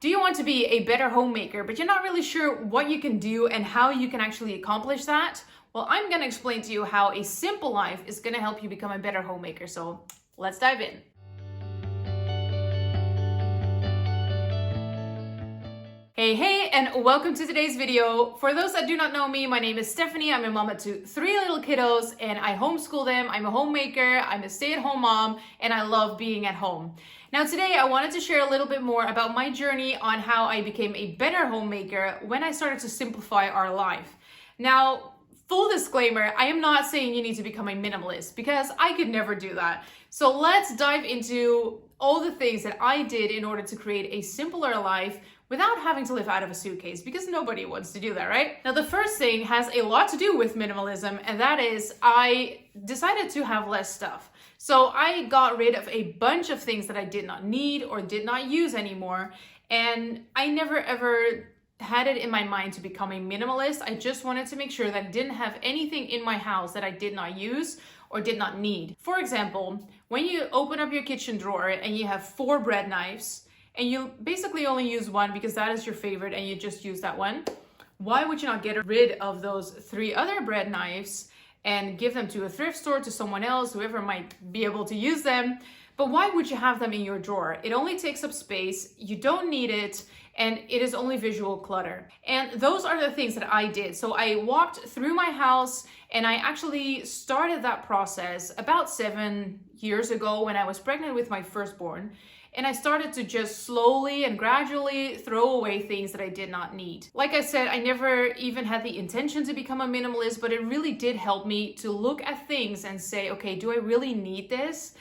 Do you want to be a better homemaker, but you're not really sure what you can do and how you can actually accomplish that? Well, I'm going to explain to you how a simple life is going to help you become a better homemaker. So let's dive in. Hey, and welcome to today's video. For those that do not know me, my name is Stephanie. I'm a mama to 3 little kiddos and I homeschool them. I'm a homemaker, I'm a stay-at-home mom, and I love being at home. Now today I wanted to share a little bit more about my journey on how I became a better homemaker when I started to simplify our life. Now, full disclaimer, I am not saying you need to become a minimalist because I could never do that. So let's dive into all the things that I did in order to create a simpler life without having to live out of a suitcase, because nobody wants to do that, right? Now, the first thing has a lot to do with minimalism, and that is I decided to have less stuff. So I got rid of a bunch of things that I did not need or did not use anymore, and I never ever had it in my mind to become a minimalist. I just wanted to make sure that I didn't have anything in my house that I did not use or did not need. For example, when you open up your kitchen drawer and you have 4 bread knives, and you basically only use one because that is your favorite and you just use that one, why would you not get rid of those 3 other bread knives and give them to a thrift store, to someone else, whoever might be able to use them? But why would you have them in your drawer? It only takes up space, you don't need it, and it is only visual clutter. And those are the things that I did. So I walked through my house and I actually started that process about 7 years ago when I was pregnant with my firstborn. And I started to just slowly and gradually throw away things that I did not need. Like I said, I never even had the intention to become a minimalist, but it really did help me to look at things and say, okay, do I really need this?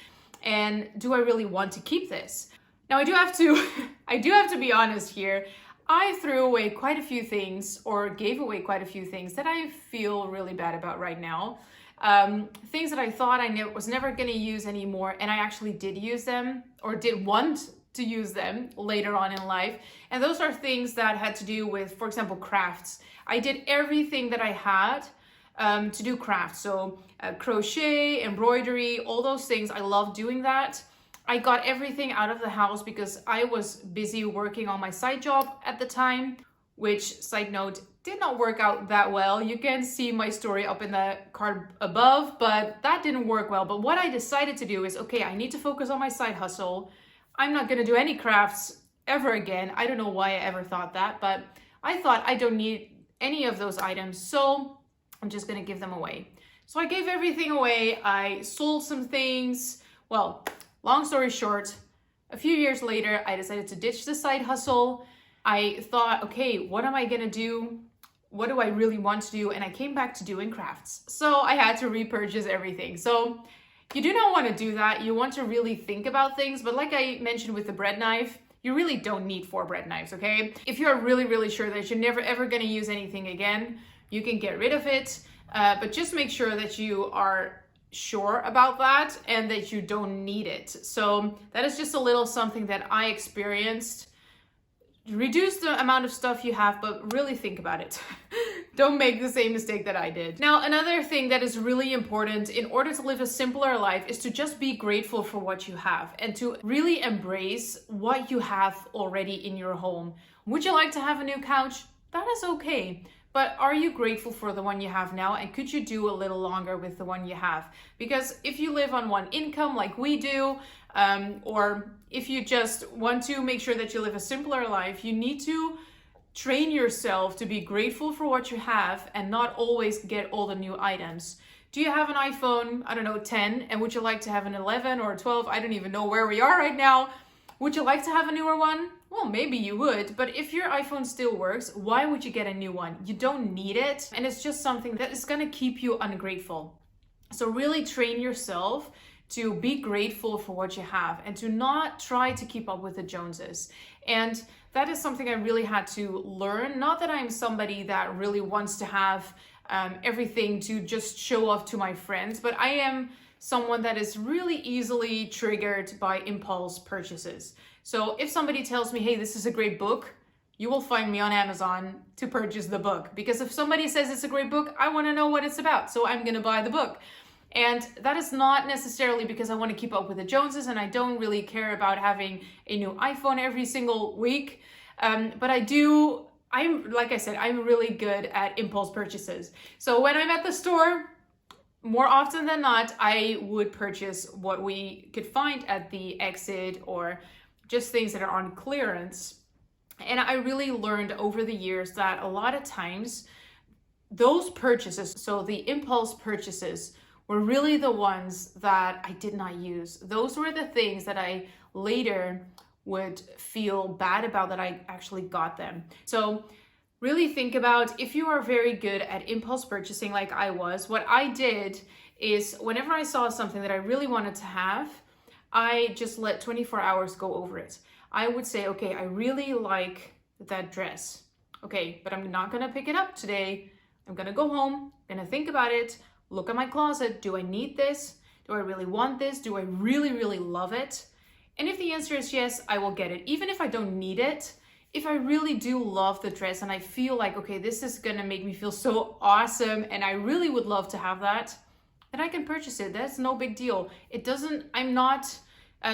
And do I really want to keep this? Now I do have to be honest here. I threw away quite a few things, or gave away quite a few things that I feel really bad about right now. Things that I thought I was never going to use anymore, and I actually did use them or did want to use them later on in life. And those are things that had to do with, for example, crafts. I did everything that I had to do crafts. So crochet, embroidery, all those things. I love doing that. I got everything out of the house because I was busy working on my side job at the time, which, side note, did not work out that well. You can see my story up in the card above, but that didn't work well. But what I decided to do is, okay, I need to focus on my side hustle. I'm not gonna do any crafts ever again. I don't know why I ever thought that, but I thought I don't need any of those items, so I'm just gonna give them away. So I gave everything away. I sold some things. Well, long story short, a few years later, I decided to ditch the side hustle. I thought, okay, what am I gonna do? What do I really want to do? And I came back to doing crafts. So I had to repurchase everything. So you do not want to do that. You want to really think about things. But like I mentioned with the bread knife, you really don't need 4 bread knives, okay? If you're really, really sure that you're never ever gonna use anything again, you can get rid of it. But just make sure that you are sure about that and that you don't need it. So that is just a little something that I experienced. Reduce the amount of stuff you have, but really think about it. Don't make the same mistake that I did. Now, another thing that is really important in order to live a simpler life is to just be grateful for what you have and to really embrace what you have already in your home. Would you like to have a new couch? That is okay. But are you grateful for the one you have now? And could you do a little longer with the one you have? Because if you live on one income like we do, or if you just want to make sure that you live a simpler life, you need to train yourself to be grateful for what you have and not always get all the new items. Do you have an iPhone, I don't know, 10, and would you like to have an 11 or a 12? I don't even know where we are right now. Would you like to have a newer one? Well, maybe you would, but if your iPhone still works, why would you get a new one? You don't need it, and it's just something that is gonna keep you ungrateful. So really train yourself to be grateful for what you have and to not try to keep up with the Joneses. And that is something I really had to learn. Not that I'm somebody that really wants to have everything to just show off to my friends, but I am someone that is really easily triggered by impulse purchases. So if somebody tells me, hey, this is a great book, you will find me on Amazon to purchase the book. Because if somebody says it's a great book, I want to know what it's about. So I'm going to buy the book. And that is not necessarily because I want to keep up with the Joneses and I don't really care about having a new iPhone every single week. But like I said, I'm really good at impulse purchases. So when I'm at the store, more often than not, I would purchase what we could find at the exit or just things that are on clearance. And I really learned over the years that a lot of times those purchases, so the impulse purchases, were really the ones that I did not use. Those were the things that I later would feel bad about that I actually got them. So really think about, if you are very good at impulse purchasing like I was, what I did is whenever I saw something that I really wanted to have, I just let 24 hours go over it. I would say, okay, I really like that dress. Okay, but I'm not gonna pick it up today. I'm gonna go home, gonna think about it, look at my closet. Do I need this? Do I really want this? Do I really, really love it? And if the answer is yes, I will get it. Even if I don't need it, if I really do love the dress and I feel like, okay, this is gonna make me feel so awesome and I really would love to have that, then I can purchase it. That's no big deal. I'm not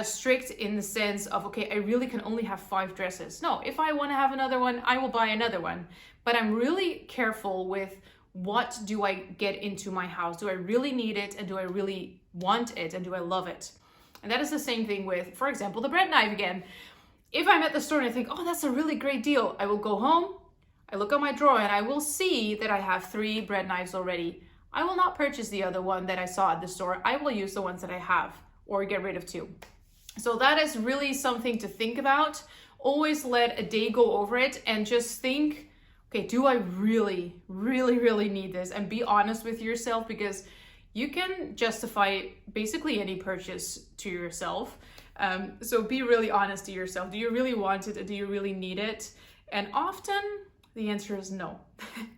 strict in the sense of, okay, I really can only have 5 dresses. No, if I wanna have another one, I will buy another one. But I'm really careful with, what do I get into my house? Do I really need it? And do I really want it? And do I love it? And that is the same thing with, for example, the bread knife again. If I'm at the store and I think, oh, that's a really great deal, I will go home, I look at my drawer and I will see that I have 3 bread knives already. I will not purchase the other one that I saw at the store. I will use the ones that I have or get rid of 2. So that is really something to think about. Always let a day go over it and just think, okay, do I really, really, really need this? And be honest with yourself, because you can justify basically any purchase to yourself. So be really honest to yourself. Do you really want it? Do you really need it? And often the answer is no.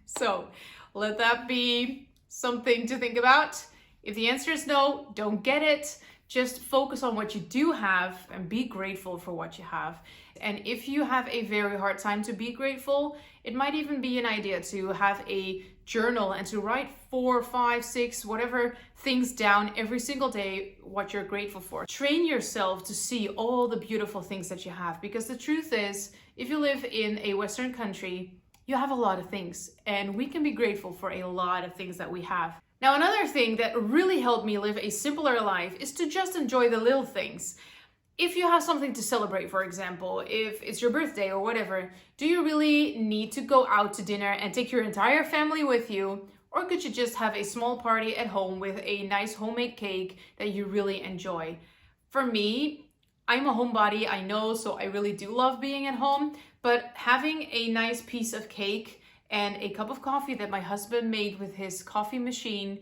So let that be something to think about. If the answer is no, don't get it. Just focus on what you do have and be grateful for what you have. And if you have a very hard time to be grateful, it might even be an idea to have a journal and to write 4, 5, 6, whatever things down every single day, what you're grateful for. Train yourself to see all the beautiful things that you have, because the truth is, if you live in a Western country, you have a lot of things, and we can be grateful for a lot of things that we have. Now, another thing that really helped me live a simpler life is to just enjoy the little things. If you have something to celebrate, for example, if it's your birthday or whatever, do you really need to go out to dinner and take your entire family with you? Or could you just have a small party at home with a nice homemade cake that you really enjoy? For me, I'm a homebody, I know, so I really do love being at home, but having a nice piece of cake and a cup of coffee that my husband made with his coffee machine,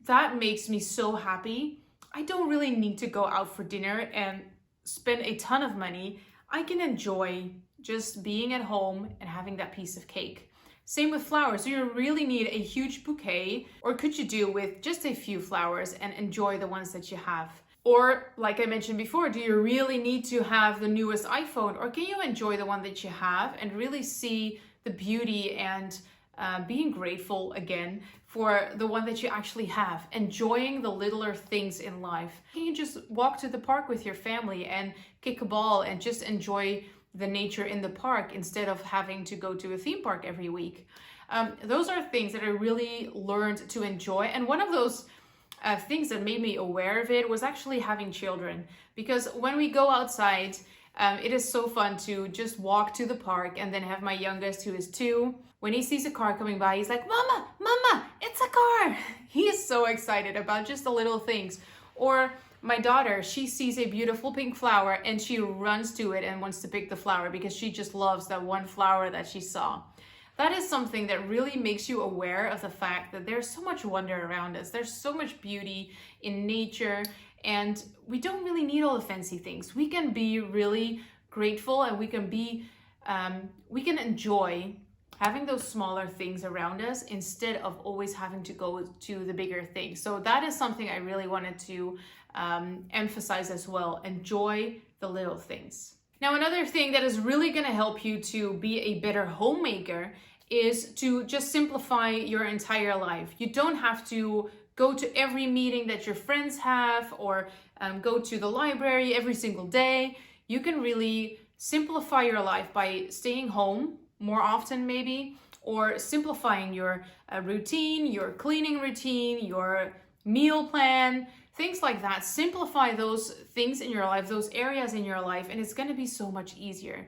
that makes me so happy. I don't really need to go out for dinner and spend a ton of money. I can enjoy just being at home and having that piece of cake. Same with flowers. Do you really need a huge bouquet, or could you do with just a few flowers and enjoy the ones that you have? Or like I mentioned before, do you really need to have the newest iPhone, or can you enjoy the one that you have and really see the beauty and being grateful again for the one that you actually have, enjoying the littler things in life? Can you just walk to the park with your family and kick a ball and just enjoy the nature in the park instead of having to go to a theme park every week? Those are things that I really learned to enjoy. And one of those things that made me aware of it was actually having children, because when we go outside, it is so fun to just walk to the park and then have my youngest, who is 2. When he sees a car coming by, he's like, Mama, Mama, it's a car. He is so excited about just the little things. Or my daughter, she sees a beautiful pink flower and she runs to it and wants to pick the flower because she just loves that one flower that she saw. That is something that really makes you aware of the fact that there's so much wonder around us. There's so much beauty in nature, and we don't really need all the fancy things. We can be really grateful, and we can enjoy having those smaller things around us instead of always having to go to the bigger things. So that is something I really wanted to emphasize as well. Enjoy the little things. Now, another thing that is really going to help you to be a better homemaker is to just simplify your entire life. You don't have to go to every meeting that your friends have, or go to the library every single day. You can really simplify your life by staying home more often maybe, or simplifying your routine, your cleaning routine, your meal plan, things like that. Simplify those things in your life, those areas in your life, and it's going to be so much easier.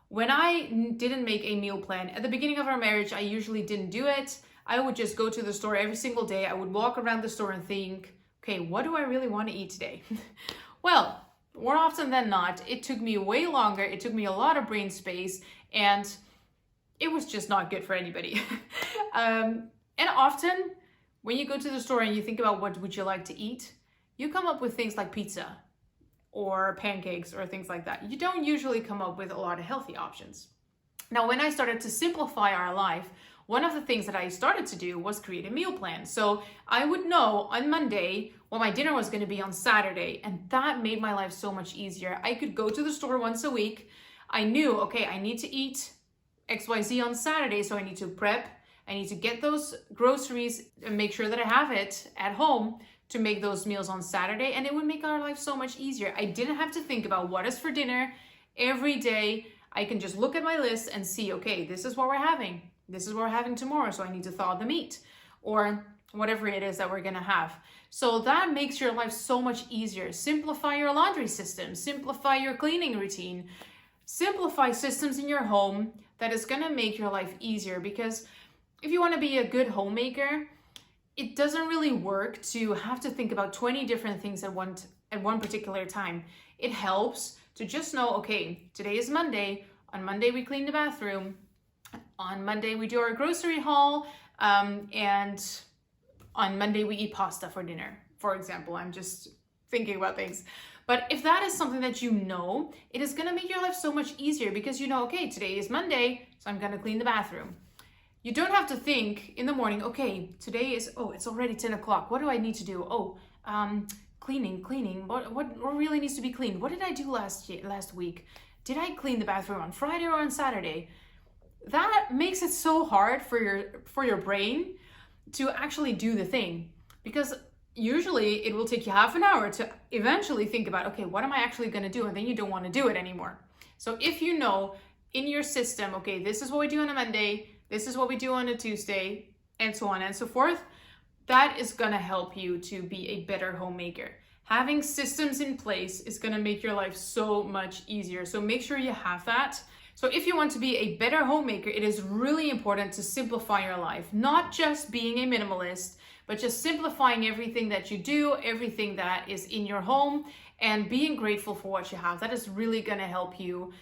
When I didn't make a meal plan at the beginning of our marriage, I usually didn't do it. I would just go to the store every single day. I would walk around the store and think, okay, what do I really want to eat today? Well, more often than not, it took me way longer. It took me a lot of brain space, and it was just not good for anybody. And often when you go to the store and you think about what would you like to eat, you come up with things like pizza or pancakes or things like that. You don't usually come up with a lot of healthy options. Now, when I started to simplify our life, one of the things that I started to do was create a meal plan. So I would know on Monday what my dinner was going to be on Saturday, and that made my life so much easier. I could go to the store once a week. I knew, okay, I need to eat XYZ on Saturday, so I need to prep. I need to get those groceries and make sure that I have it at home to make those meals on Saturday, and it would make our life so much easier. I didn't have to think about what is for dinner every day. I can just look at my list and see, okay, this is what we're having. This is what we're having tomorrow, so I need to thaw the meat or whatever it is that we're gonna have. So that makes your life so much easier. Simplify your laundry system, simplify your cleaning routine, simplify systems in your home that is gonna make your life easier, because if you wanna be a good homemaker, it doesn't really work to have to think about 20 different things at one particular time. It helps to just know, okay, today is Monday. On Monday, we clean the bathroom. On Monday, we do our grocery haul. And on Monday, we eat pasta for dinner, for example. I'm just thinking about things. But if that is something that you know, it is gonna make your life so much easier, because you know, okay, today is Monday, so I'm gonna clean the bathroom. You don't have to think in the morning, okay, today is, it's already 10 o'clock. What do I need to do? Cleaning. What really needs to be cleaned? What did I do last week? Did I clean the bathroom on Friday or on Saturday? That makes it so hard for your brain to actually do the thing, because usually it will take you half an hour to eventually think about, okay, what am I actually going to do? And then you don't want to do it anymore. So if you know in your system, okay, this is what we do on a Monday, this is what we do on a Tuesday, and so on and so forth, that is going to help you to be a better homemaker. Having systems in place is going to make your life so much easier. So make sure you have that. So if you want to be a better homemaker, it is really important to simplify your life, not just being a minimalist, but just simplifying everything that you do, everything that is in your home, and being grateful for what you have. That is really going to help you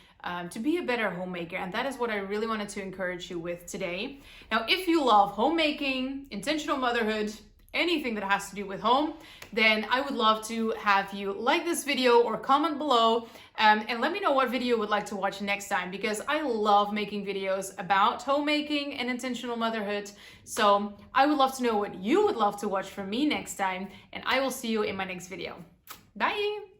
to be a better homemaker. And that is what I really wanted to encourage you with today. Now, if you love homemaking, intentional motherhood, anything that has to do with home, then I would love to have you like this video or comment below, and let me know what video you would like to watch next time, because I love making videos about homemaking and intentional motherhood. So I would love to know what you would love to watch from me next time, and I will see you in my next video. Bye!